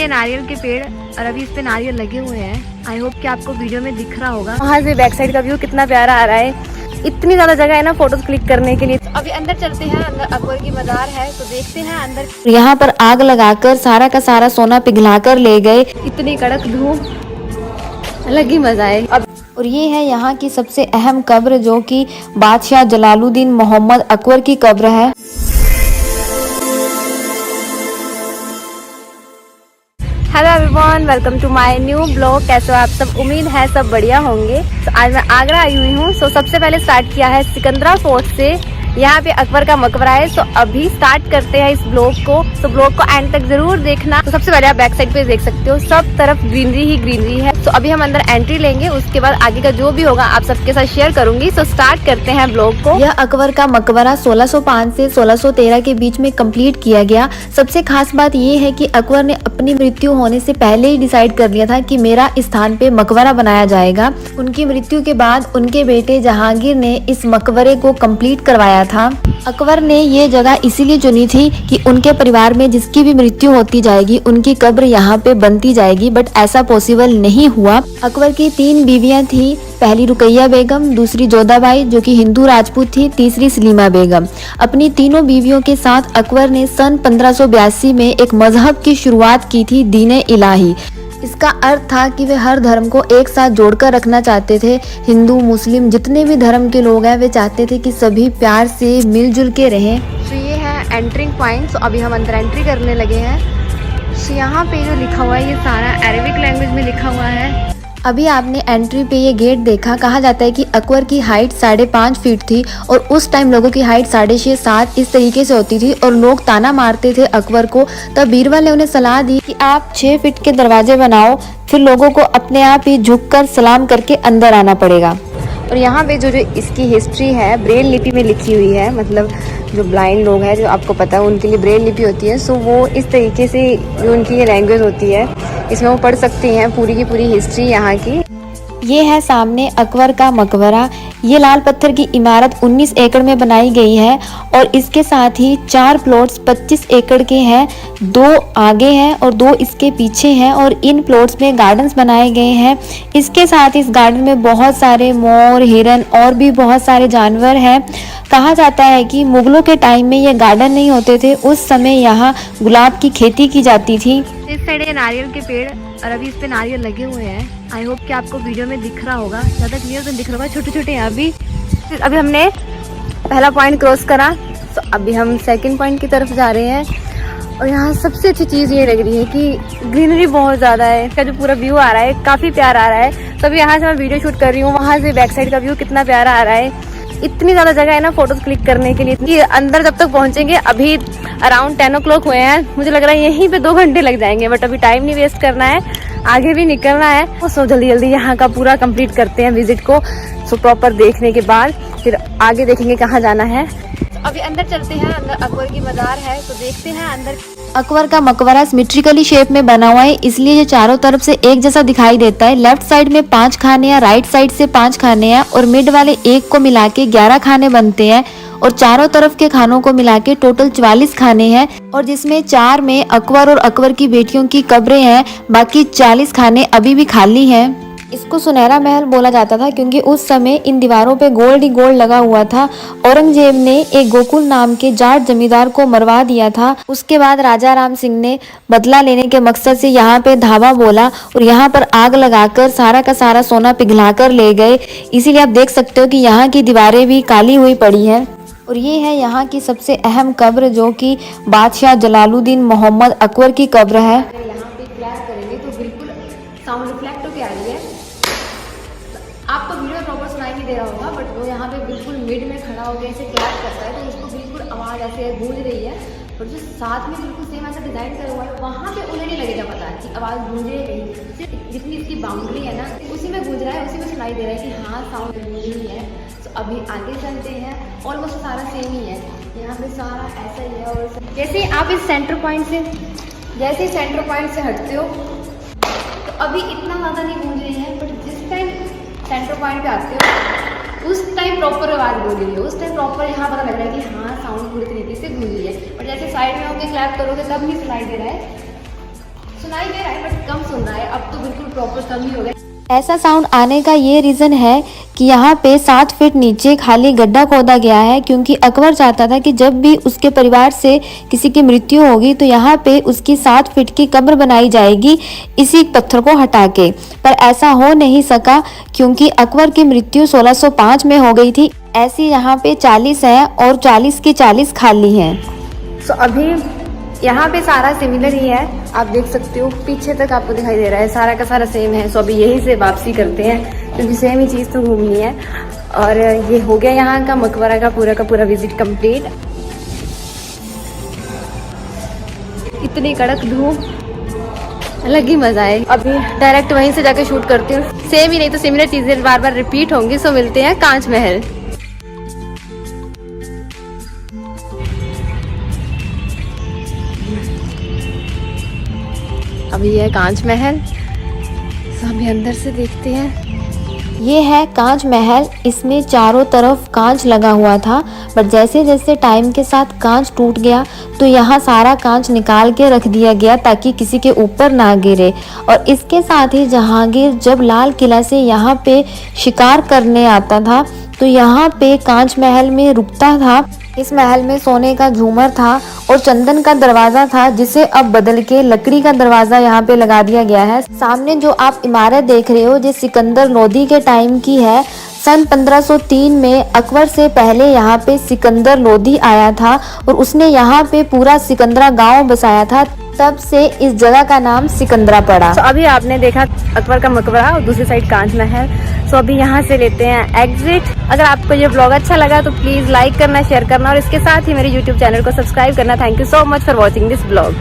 ये नारियल के पेड़ और अभी इस पे नारियल लगे हुए हैं। आई होप कि आपको वीडियो में दिख रहा होगा। वहाँ से बैक साइड का व्यू कितना प्यारा आ रहा है। इतनी ज्यादा जगह है ना फोटोज क्लिक करने के लिए। तो अभी अंदर चलते हैं, अंदर अकबर की मजार है तो देखते हैं अंदर। यहाँ पर आग लगाकर सारा का सारा सोना पिघलाकर ले गए। इतनी कड़क धूप, अलग ही मजा है। अब और ये है यहाँ की सबसे अहम कब्र जो कि बादशाह जलालुद्दीन मोहम्मद अकबर की कब्र है। Hello everyone, welcome to my new blog. कैसे हो आप सब? उम्मीद है सब बढ़िया होंगे। तो आज मैं आगरा आई हुई हूँ। सबसे पहले स्टार्ट किया है सिकंदरा फोर्ट से। यहाँ पे अकबर का मकबरा है। तो अभी स्टार्ट करते हैं इस ब्लॉग को। तो ब्लॉग को एंड तक जरूर देखना। तो सबसे पहले आप बैक साइड पे देख सकते हो, सब तरफ ग्रीनरी ही ग्रीनरी है। तो अभी हम अंदर एंट्री लेंगे, उसके बाद आगे का जो भी होगा आप सबके साथ शेयर करूंगी। तो स्टार्ट करते हैं ब्लॉग को। यह अकबर का मकबरा 1605 से 1613 के बीच में कंप्लीट किया गया। सबसे खास बात ये है कि अकबर ने अपनी मृत्यु होने से पहले ही डिसाइड कर लिया था कि मेरा इस स्थान पे मकबरा बनाया जाएगा। उनकी मृत्यु के बाद उनके बेटे जहांगीर ने इस मकबरे को कंप्लीट करवाया था। अकबर ने ये जगह इसीलिए चुनी थी कि उनके परिवार में जिसकी भी मृत्यु होती जाएगी उनकी कब्र यहाँ पे बनती जाएगी, बट ऐसा पॉसिबल नहीं हुआ। अकबर की 3 बीवियां थी। पहली रुकैया बेगम, दूसरी जोधाबाई जो कि हिंदू राजपूत थी, तीसरी सलीमा बेगम। अपनी तीनों बीवियों के साथ अकबर ने सन 1582 में एक मजहब की शुरुआत की थी, दीन इलाही। इसका अर्थ था कि वे हर धर्म को एक साथ जोड़कर रखना चाहते थे। हिंदू मुस्लिम जितने भी धर्म के लोग हैं वे चाहते थे कि सभी प्यार से मिलजुल के रहें। तो ये है एंट्रिंग पॉइंट। तो अभी हम अंदर एंट्री करने लगे हैं। तो यहाँ पे जो लिखा हुआ है ये सारा अरेबिक लैंग्वेज में लिखा हुआ है। अभी आपने एंट्री पे ये गेट देखा। कहा जाता है कि अकबर की हाइट 5.5 फीट थी और उस टाइम लोगों की हाइट 6.5-7 इस तरीके से होती थी और लोग ताना मारते थे अकबर को। तब बीरबल ने उन्हें सलाह दी कि आप 6 फीट के दरवाजे बनाओ, फिर लोगों को अपने आप ही झुककर सलाम करके अंदर आना पड़ेगा। और यहाँ पे जो इसकी हिस्ट्री है ब्रेल लिपि में लिखी हुई है। मतलब जो ब्लाइंड लोग हैं, जो आपको पता है, उनके लिए ब्रेल लिपि होती है। सो वो इस तरीके से जो उनकी ये लैंग्वेज होती है इसमें वो पढ़ सकती हैं पूरी की पूरी हिस्ट्री यहाँ की। ये है सामने अकबर का मकबरा। ये लाल पत्थर की इमारत 19 एकड़ में बनाई गई है और इसके साथ ही 4 प्लॉट्स 25 एकड़ के हैं। 2 आगे हैं और 2 इसके पीछे हैं और इन प्लॉट्स में गार्डन्स बनाए गए हैं। इसके साथ इस गार्डन में बहुत सारे मोर, हिरन और भी बहुत सारे जानवर हैं। कहा जाता है कि मुगलों के टाइम में ये गार्डन नहीं होते थे, उस समय यहाँ गुलाब की खेती की जाती थी। इस साइड है नारियल के पेड़ और अभी इस पे नारियल लगे हुए हैं। आई होप कि आपको वीडियो में दिख रहा होगा, ज़्यादा क्लियर तो दिख रहा होगा, छोटे छोटे हैं अभी। फिर अभी हमने पहला पॉइंट क्रॉस करा तो अभी हम सेकंड पॉइंट की तरफ जा रहे हैं। और यहाँ सबसे अच्छी चीज़ ये लग रही है कि ग्रीनरी बहुत ज़्यादा है। इसका जो पूरा व्यू आ रहा है काफ़ी प्यारा आ रहा है। तो अभी यहाँ से मैं वीडियो शूट कर रही हूँ, वहाँ से बैक साइड का व्यू कितना प्यारा आ रहा है। इतनी ज़्यादा जगह है ना फोटोज क्लिक करने के लिए कि अंदर जब तक पहुँचेंगे, अभी अराउंड 10 o'clock हुए हैं, मुझे लग रहा है यहीं पे 2 घंटे लग जाएंगे। बट अभी टाइम नहीं वेस्ट करना है, आगे भी निकलना है। सो जल्दी जल्दी यहाँ का पूरा कंप्लीट करते हैं विजिट को। सो प्रॉपर देखने के बाद फिर आगे देखेंगे कहाँ जाना है। तो अभी अंदर चलते हैं, अंदर अकबर की मजार है तो देखते हैं अंदर। अकबर का मकबरा सिमेट्रिकली शेप में बना हुआ है, इसलिए ये चारों तरफ से एक जैसा दिखाई देता है। लेफ्ट साइड में 5 खाने हैं, राइट साइड से 5 खाने हैं और मिड वाले एक को मिला के 11 खाने बनते हैं। और चारों तरफ के खानों को मिला के टोटल 44 खाने हैं और जिसमें 4 में अकबर और अकबर की बेटियों की कब्रें हैं। बाकी 40 खाने अभी भी खाली हैं। इसको सुनहरा महल बोला जाता था क्योंकि उस समय इन दीवारों पे गोल्ड ही गोल्ड लगा हुआ था। औरंगजेब ने एक गोकुल नाम के जाट जमींदार को मरवा दिया था। उसके बाद राजा राम सिंह ने बदला लेने के मकसद से यहाँ पे धावा बोला और यहाँ पर आग लगाकर सारा का सारा सोना पिघलाकर ले गए। इसीलिए आप देख सकते हो कि यहाँ की दीवारें भी काली हुई पड़ी हैं। और ये है यहाँ की सबसे अहम कब्र जो कि बादशाह जलालुद्दीन मोहम्मद अकबर की कब्र है। यहाँ पे क्लैप करेंगे तो बिल्कुल साउंड रिफ्लेक्ट होके आ रही है। आपको वीडियो प्रॉपर सुनाई नहीं दे रहा होगा, बट वो यहाँ पे बिल्कुल मिड में खड़ा हो गया ऐसे क्लैप करता है तो उसको बिल्कुल आवाज़ ऐसे गूंज रही है। और जो साथ में बिल्कुल सेम ऐसा डिज़ाइन करा हुआ है वहाँ पे उन्हें नहीं लगेगा पता कि आवाज़ गूंजे नहीं, सिर्फ जितनी इसकी बाउंड्री है ना उसी में गूंज रहा है, उसी में सुनाई दे रहा है कि हाँ साउंड गूंज रही है। तो अभी आगे चलते हैं। ऑलमोस्ट सारा सेम ही है, यहाँ पे सारा ऐसा ही है। और जैसे आप इस सेंटर पॉइंट से हटते हो तो अभी इतना ज़्यादा नहीं गूंज रही है, बट जिस टाइम सेंटर पॉइंट पे आते हो उस टाइम प्रॉपर आवाज़ गूंज रही है। उस टाइम प्रॉपर यहाँ पता लग रहा है कि हाँ साउंड पूरी तरीके से गूंज रही है। बट जैसे साइड में होकर क्लैप करोगे तब नहीं सुनाई दे रहा है। सो सुनाई दे रहा है बट कम सुन रहा है, अब तो बिल्कुल प्रॉपर कम ही हो गया। ऐसा साउंड आने का ये रीज़न है कि यहाँ पे 7 फीट नीचे खाली गड्ढा खोदा गया है, क्योंकि अकबर चाहता था कि जब भी उसके परिवार से किसी की मृत्यु होगी तो यहाँ पे उसकी 7 फीट की कब्र बनाई जाएगी इसी पत्थर को हटा के। पर ऐसा हो नहीं सका क्योंकि अकबर की मृत्यु 1605 में हो गई थी। ऐसी यहाँ पे 40 है और 40 की 40 खाली हैं। सो अभी यहाँ पे सारा सिमिलर ही है, आप देख सकते हो पीछे तक आपको दिखाई दे रहा है, सारा का सारा सेम है। सो अभी यहीं से वापसी करते हैं क्योंकि सेम ही चीज़ तो घूमनी है। और ये हो गया यहाँ का मकबरा का पूरा विजिट कंप्लीट। इतनी कड़क धूप, अलग ही मजा है। अभी डायरेक्ट वहीं से जाके शूट करती हूँ। सेम ही नहीं तो सिमिलर चीजें बार बार रिपीट होंगी। सो मिलते हैं कांच महल। अभी ये है कांच महल, तो अभी अंदर से देखते हैं। ये है कांच महल। इसमें चारों तरफ कांच लगा हुआ था, बट जैसे जैसे टाइम के साथ कांच टूट गया तो यहाँ सारा कांच निकाल के रख दिया गया ताकि किसी के ऊपर ना गिरे। और इसके साथ ही जहांगीर जब लाल किला से यहाँ पे शिकार करने आता था तो यहाँ पे कांच महल में रुकता था। इस महल में सोने का झूमर था और चंदन का दरवाजा था, जिसे अब बदल के लकड़ी का दरवाजा यहाँ पे लगा दिया गया है। सामने जो आप इमारत देख रहे हो ये सिकंदर लोदी के टाइम की है। सन 1503 में अकबर से पहले यहाँ पे सिकंदर लोदी आया था और उसने यहाँ पे पूरा सिकंदरा गांव बसाया था, तब से इस जगह का नाम सिकंदरा पड़ा। तो अभी आपने देखा अकबर का मकबरा और दूसरी साइड कांच महल। तो अभी यहाँ से लेते हैं एग्जिट। अगर आपको ये ब्लॉग अच्छा लगा तो प्लीज लाइक करना, शेयर करना और इसके साथ ही मेरे यूट्यूब चैनल को सब्सक्राइब करना। Thank you so much for watching this blog.